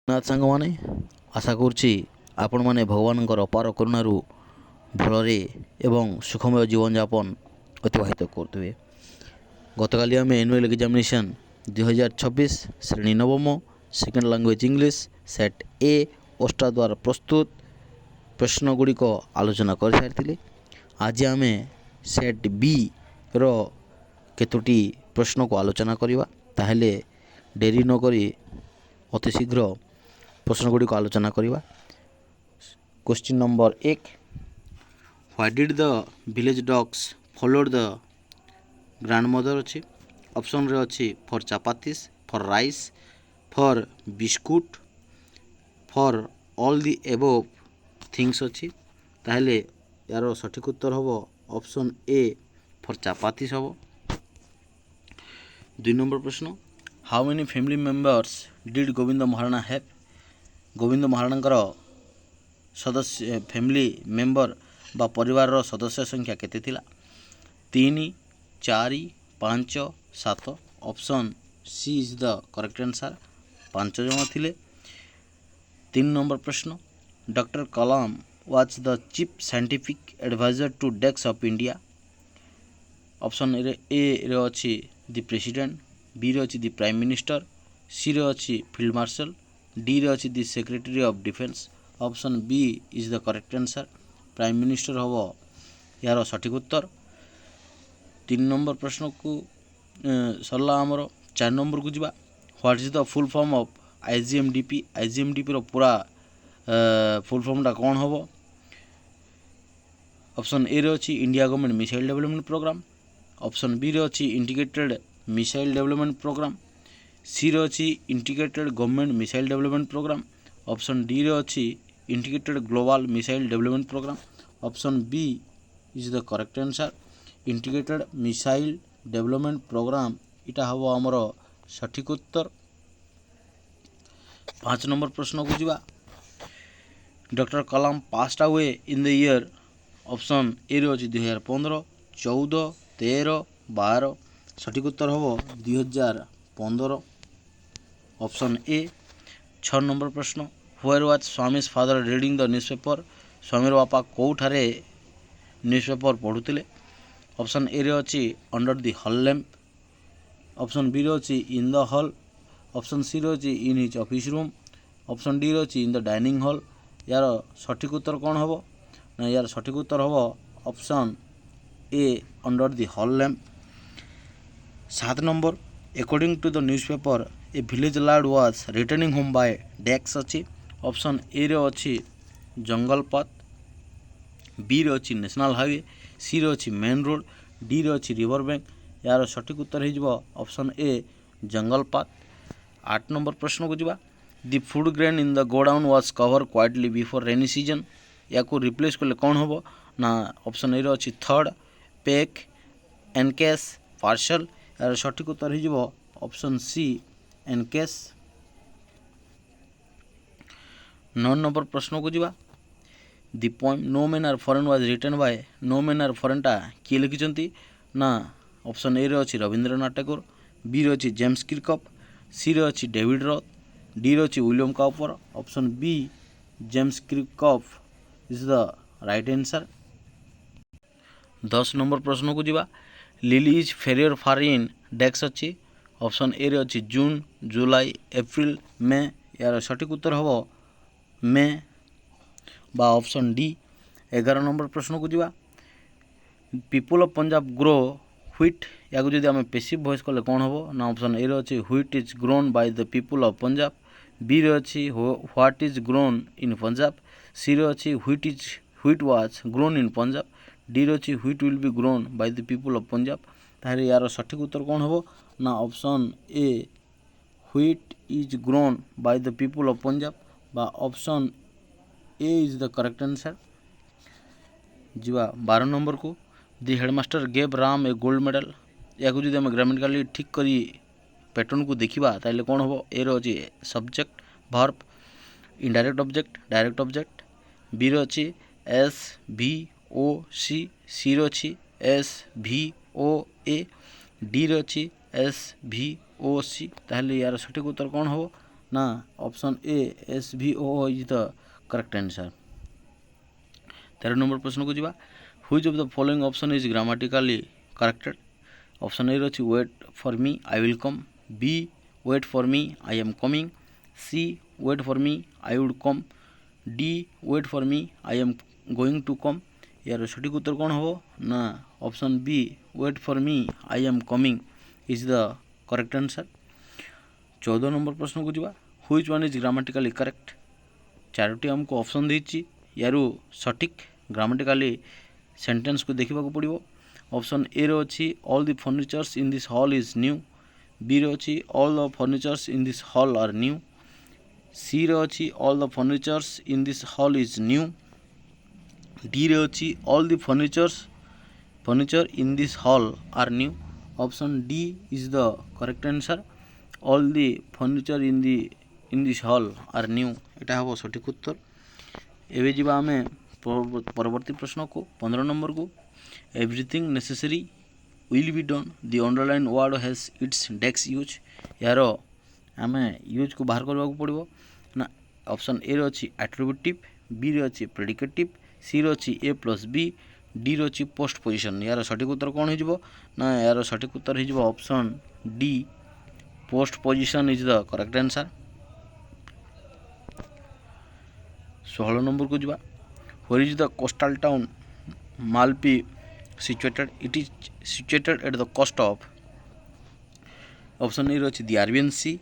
ନା ସାଙ୍ଗମାନେ, ଆଶା କରୁଛି ଆପଣମାନେ ଭଗବାନଙ୍କର ଅପାର କରୁଣାରୁ ଭଲରେ ଏବଂ ସୁଖମୟ ଜୀବନଯାପନ ଅତିବାହିତ କରୁଥିବେ। ଗତକାଲି ଆମେ ଆନୁଆଲ୍ ଏକ୍ଜାମିନେସନ୍ 2026 ଶ୍ରେଣୀ ନବମ ସେକେଣ୍ଡ ଲାଙ୍ଗୁଏଜ୍ ଇଂଲିଶ ସେଟ୍ ଏ ଓଷ୍ଟା ଦ୍ୱାରା ପ୍ରସ୍ତୁତ ପ୍ରଶ୍ନଗୁଡ଼ିକ ଆଲୋଚନା କରିସାରିଥିଲେ। ଆଜି ଆମେ ସେଟ୍ ବିର କେତୋଟି ପ୍ରଶ୍ନକୁ ଆଲୋଚନା କରିବା। ତାହେଲେ ଡେରି ନକରି ଅତି ଶୀଘ୍ର ପ୍ରଶ୍ନଗୁଡ଼ିକ ଆଲୋଚନା କରିବା। Question number 1, why did the village dogs followed the grandmother ଅଛି। ଅପସନ୍ରେ ଅଛି for chapatis, for rice, for biscuit, for all the above things ଅଛି। ତାହେଲେ ଏହାର ସଠିକ୍ ଉତ୍ତର ହେବ ଅପସନ୍ ଏ ଫର୍ ଚାପାତିସ୍ ହେବ। 2 নম্বর ପ୍ରଶ୍ନ, how many family members did Gobinda Maharana have. ଗୋବିନ୍ଦ ମହାରଣାଙ୍କର ଫ୍ୟାମିଲି ମେମ୍ବର ବା ପରିବାରର ସଦସ୍ୟ ସଂଖ୍ୟା କେତେ ଥିଲା? 3, 4, 5, 7। Option C is the correct answer. 5 ଜଣ ଥିଲେ। 3 নম্বর ପ୍ରଶ୍ନ, doctor Kalam was the chief scientific adviser to desk of India. Option ଏରେ ଅଛି ଦି ପ୍ରେସିଡେଣ୍ଟ, ବିରେ ଅଛି ଦି ପ୍ରାଇମ୍ ମିନିଷ୍ଟର, ସିରେ ଅଛି ଫିଲ୍ଡ ମାର୍ଶାଲ, ଡିରେ ଅଛି the secretary of defence. Option B is the correct answer. Prime minister ହେବ ଏହାର ସଠିକ୍ ଉତ୍ତର। 3 নম্বর ପ୍ରଶ୍ନକୁ ସରିଲା ଆମର। 4 নম্বରକୁ ଯିବା। What is the full form of IGMDP। IGMDPର ପୁରା ଫୁଲ୍ ଫର୍ମଟା କ'ଣ ହେବ? ଅପସନ୍ ଏରେ ଅଛି India government missile development programme. Option ବିରେ ଅଛି ଇଣ୍ଟିଗ୍ରେଟେଡ୍ ମିସାଇଲ୍ ଡେଭଲପମେଣ୍ଟ ପ୍ରୋଗ୍ରାମ, ସିରେ ଅଛି integrated government missile development programme. Option ଡିରେ ଅଛି integrated global missile development programme. Option B is the correct answer. Integrated missile development programme ଏଇଟା ହେବ ଆମର ସଠିକ୍ ଉତ୍ତର। 5 নম্বর ପ୍ରଶ୍ନକୁ ଯିବା। Doctor Kalam passed away in the year. Option ଏରେ ଅଛି 2015, 14, 13, 12। ସଠିକ୍ ଉତ୍ତର ହେବ 2015। Option A. 6 নম্বର ପ୍ରଶ୍ନ, where was Swami's father reading the newspaper. ସ୍ୱାମୀର ବାପା କେଉଁଠାରେ ନ୍ୟୁଜ୍ ପେପର ପଢ଼ୁଥିଲେ? ଅପସନ୍ ଏରେ ଅଛି under the hall lamp. Option ବିରେ ଅଛି ଇନ୍ ଦ ହଲ୍। ଅପସନ୍ ସିରେ ଅଛି in his office room. Option ଡିରେ ଅଛି ଇନ୍ ଦ ଡାଇନିଂ ହଲ୍। ଏହାର ସଠିକ୍ ଉତ୍ତର କ'ଣ ହେବ? ନା ଏହାର ସଠିକ୍ ଉତ୍ତର ହେବ option A under the hall lamp. 7 number, according to the newspaper a village lord was returning home by decks ଅଛି। ଅପସନ୍ ଏରେ ଅଛି ଜଙ୍ଗଲ ପଥ, ବିରେ ଅଛି ନ୍ୟାସନାଲ୍ ହାଇୱେ, ସିରେ ଅଛି ମେନ୍ ରୋଡ଼, ଡିରେ ଅଛି ରିଭର ବ୍ୟାଙ୍କ। ଏହାର ସଠିକ୍ ଉତ୍ତର ହୋଇଯିବ ଅପସନ୍ ଏ ଜଙ୍ଗଲ ପାଥ। 8 নম্বର ପ୍ରଶ୍ନକୁ ଯିବା। The food grain in the godown was cover quietly before rainy season. ୟାକୁ ରିପ୍ଲେସ୍ କଲେ କ'ଣ ହେବ? ନା ଅପସନ୍ ଏରେ ଅଛି ଥର୍ଡ଼, ପେକ୍, ଏନକେସ୍, ପାର୍ସଲ। ଏହାର ସଠିକ୍ ଉତ୍ତର ହୋଇଯିବ ଅପସନ୍ ସି ଏନକେସ୍। 9 নম্বର ପ୍ରଶ୍ନକୁ ଯିବା। The poem no men are foreign was written by. No men are ଫରେନ୍ଟା କିଏ ଲେଖିଛନ୍ତି? ନା ଅପସନ୍ ଏରେ ଅଛି ରବୀନ୍ଦ୍ରନାଥ ଟାଗୋର, ବିରେ ଅଛି ଜେମ୍ସ କିର୍କପ୍, ସିରେ ଅଛି ଡେଭିଡ୍ ରଥ୍, ଡିରେ ଅଛି William Cowper. Option B James Kirkup is the right answer. 10 number ପ୍ରଶ୍ନକୁ ଯିବା। Lily is fairer far in decks ଅଛି। ଅପସନ୍ ଏରେ ଅଛି ଜୁନ୍, ଜୁଲାଇ, ଏପ୍ରିଲ, ମେ। ଏହାର ସଠିକ୍ ଉତ୍ତର ହେବ ମେ ବା ଅପସନ୍ ଡି। 11 নম্বର ପ୍ରଶ୍ନକୁ ଯିବା। People of Punjab grow wheat. ୟାକୁ ଯଦି ଆମେ ପେସିଭ୍ ଭଏସ୍ କଲେ କ'ଣ ହେବ? ନା ଅପସନ୍ ଏରେ ଅଛି wheat is grown by the people of Punjab, ବିରେ ଅଛି what is grown in Punjab, ସିରେ ଅଛି wheat was grown in Punjab, ଡିରେ ଅଛି wheat will be grown by the people of Punjab. ତାହେଲେ ଏହାର ସଠିକ୍ ଉତ୍ତର କ'ଣ ହେବ? ନା option A wheat is grown by the people of Punjab ବା option A is the correct answer. ଯିବା 12 নম্বରକୁ। The headmaster gave Ram a gold medal. ୟାକୁ ଯଦି ଆମେ ଗ୍ରାମାଟିକାଲି ଠିକ୍ କରି ପ୍ୟାଟର୍ନକୁ ଦେଖିବା ତାହେଲେ କ'ଣ ହେବ? ଏରେ ଅଛି subject, verb, indirect object, direct object, ବିରେ ଅଛି ଏସ୍ ଭି ଓ ସି, ସିରେ ଅଛି ଏସ୍ ଭି ଓ ଏ, ଡିରେ ଅଛି ଏସ୍ ଭି ଓ ସି। ତାହେଲେ ୟାର ସଠିକ୍ ଉତ୍ତର କ'ଣ ହେବ? ନା option A SVOO is the correct answer. 13 number ପ୍ରଶ୍ନକୁ ଯିବା। Which of the following option is grammatically corrected? Option A ଅଛି wait for me I will come, B wait for me I am coming, C wait for me I would come, D wait for me I am going to come. यार सठिक उत्तर कौन हो ना option B wait for me I am coming is the correct answer. 14 number प्रश्न को जावा। Which one is grammatically correct? चारोटी हमको ऑप्शन देछि यारू सठिक ग्रामेटिकली सेंटेंस को देखा पड़ो। ऑप्शन ए रो अछि all the furnitures in this hall is new, B रो अछि all the furnitures in this hall are new, C रो अछि all the furnitures in this hall is new, D रे अछि all the furniture in this hall are new. Option D is the correct answer, all the furniture in this hall are new एटा हम सठिक उत्तर। एबे जीवा आमे परवर्ती प्रश्न को 15 नंबर को। Everything necessary will be done the underline word has its decks use. यार आमे यूज को बाहर करबा को पड़िबो ना। ऑप्शन ए रो अछि एट्रिब्यूटिव, बी रो अछि प्रेडिकेटिव, सी रो अछि ए प्लस बी, डी रो अछि पोस्ट पोजिशन। यार सठिक उत्तर कौन हो ना यार सठिक उत्तर हो option D post position is the correct answer. 16 number को जावा। Where is the coastal town Malpe situated? It is situated at the coast of. Option A रो अछि द अरेबियन सी,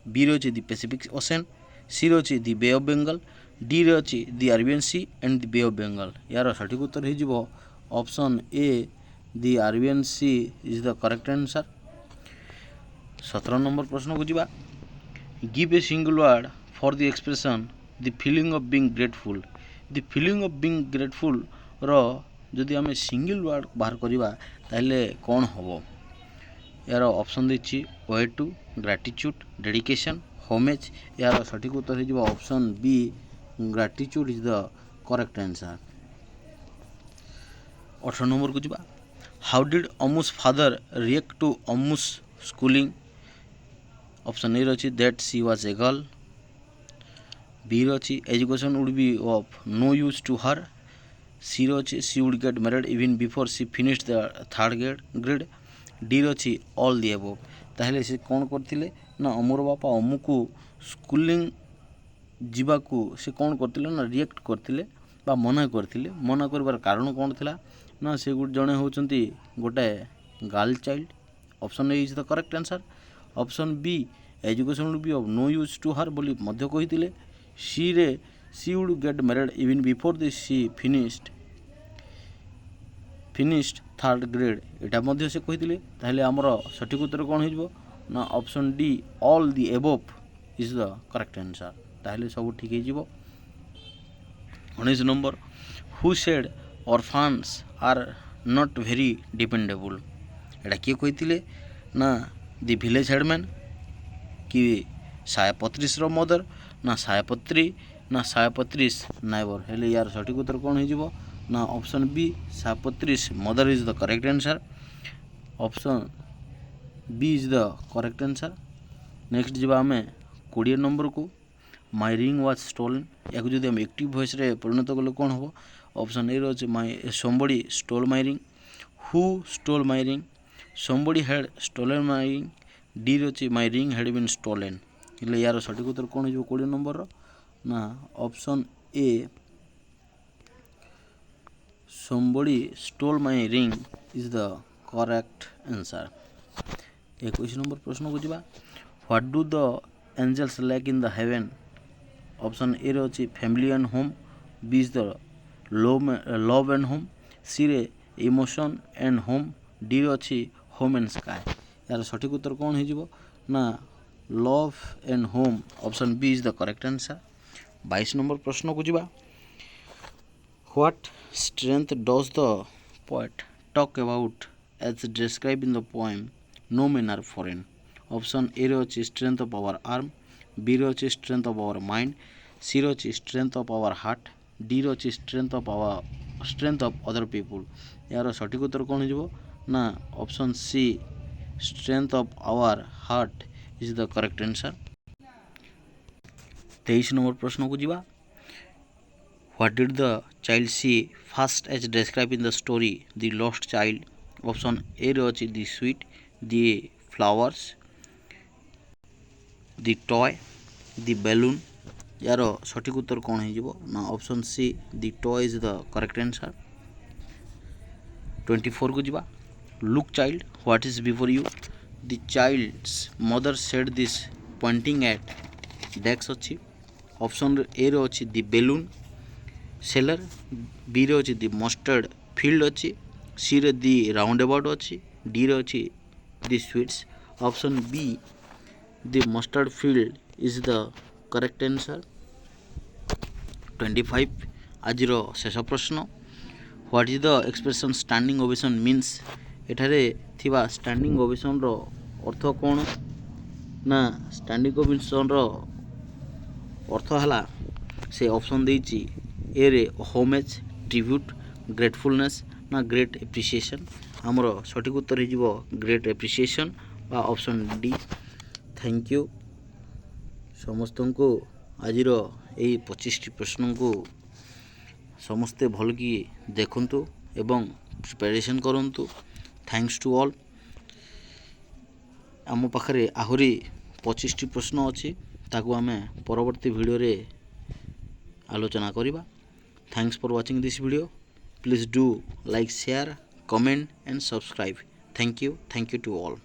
बी रो अछि द पैसिफिक ओशन, सी रो अछि the Bay of Bengal, D रो अछि the Arabian Sea and the Bay of Bengal. यार सठिक उत्तर हो option A the Arabian C is the correct answer. 17 number प्रश्न को जावा। Give a single word for the expression the feeling of being grateful. The feeling of being grateful रो जदि आम सिंगल वर्ड बाहर करवा ताहले कौन हम? यार ऑप्शन देछि way to, gratitude, dedication, homage. यार सठिक उत्तर हो option B gratitude is the correct answer. 18 number को जावा। How did Amu's father react to Amu's schooling? Option A रही that she was a girl, B रही education would be of no use to her, C रही she would get married even before she finished the third grade, D रही all the above. ताहले से कौन करथिले ना अमर बापा अमु को स्कूलिंग जीवाकू से कौन करथिले ना रिएक्ट करथिले बा मना करथिले। मना करबार कारण कौन थिला ना से जड़े होचंती गोटे girl child. Option A is the correct answer. Option B education would be of no use to her बोली मध्य कहिथिले। सी रे she would get married even before this she finished third grade एटा मध्य से कहिथिले। ताहले हमर सठिक उत्तर कौन हो ना option D all the above is the correct answer. ताहले सब ठीक हो। 19 number. Who said orphans are not very dependable? एटा किए कहिथिले ना द विलेज हेडमैन कि सायापत्रीस रो मदर ना सायापत्री ना सायापत्रीस नाइबर। हेले यार सठिक उत्तर कौन हो ना ऑप्शन बी सायापत्रीस mother is the correct answer. Option B is the correct answer. Next जीवा आम 20 नंबर को। My ring was stolen. या जब आम एक्टिव वॉइस रे परिणत कले कौन हम? ऑप्शन ए रही my somebody stole my ring, who stole my ring, somebody had stolen my ring, D रही my ring had been stolen. हेले यार सठिक उत्तर कौन हो 20 नंबर ना option A somebody stole my ring is the correct answer. 21 number प्रश्न को जावा। What do the angels lack in the heaven? Option A रही family and home, B is the love and home, सी रे emotion and home, D रही home and sky. यार सठिक उत्तर कौन हो ना love and home. Option B is the correct answer. 22 number प्रश्न को जावा। What strength does the poet talk about as describe in the poem no man are foreign? Option A रही strength of our arm, B रही strength of our mind, C रही strength of our heart, D रही strength of other people. यार सठिक उत्तर कौन हो ना option C strength of our heart is the correct answer. 23 number प्रश्न को जीवा what did the child see first as describe in the story the lost child option A रे अछि the sweet the flowers the toy the balloon यार सठिक उत्तर कौन हो ना option C the toy is the correct answer 24 को जीवा look child what is before you the child's mother said this pointing at desk अच्छी ऑप्शन ए रे अच्छी द बैलून सेलर बी रे अच्छी द मस्टर्ड फील्ड अच्छी C रे the round about अच्छी डी रे अच्छी the sweets option B the mustard field is the correct answer 25 आज शेष प्रश्न what is the expression standing ovation means एठारे थिबा स्टैंडिंग ओवेशन रो अर्थ कौन ना स्टैंडिंग ओवेशन रो अर्थ हला से ऑप्शन देछि ए रे होमेज ट्रिब्यूट ग्रेटफुलनेस ना ग्रेट एप्रिसिएशन हमरो सठिक उत्तर हे जिवो ग्रेट एप्रिसिएशन बा ऑप्शन डी थैंक यू समस्त को आज यही 25टी प्रश्न को समस्ते भल कि देखंतु एवं प्रिपरेशन करंतु थैंक्स टू ऑल आम पाखरे आहुरी 25टी प्रश्न अच्छी ताकू आमे परवर्ती वीडियो रे आलोचना करिबा thanks for watching this video please do like share comment and subscribe thank you to all.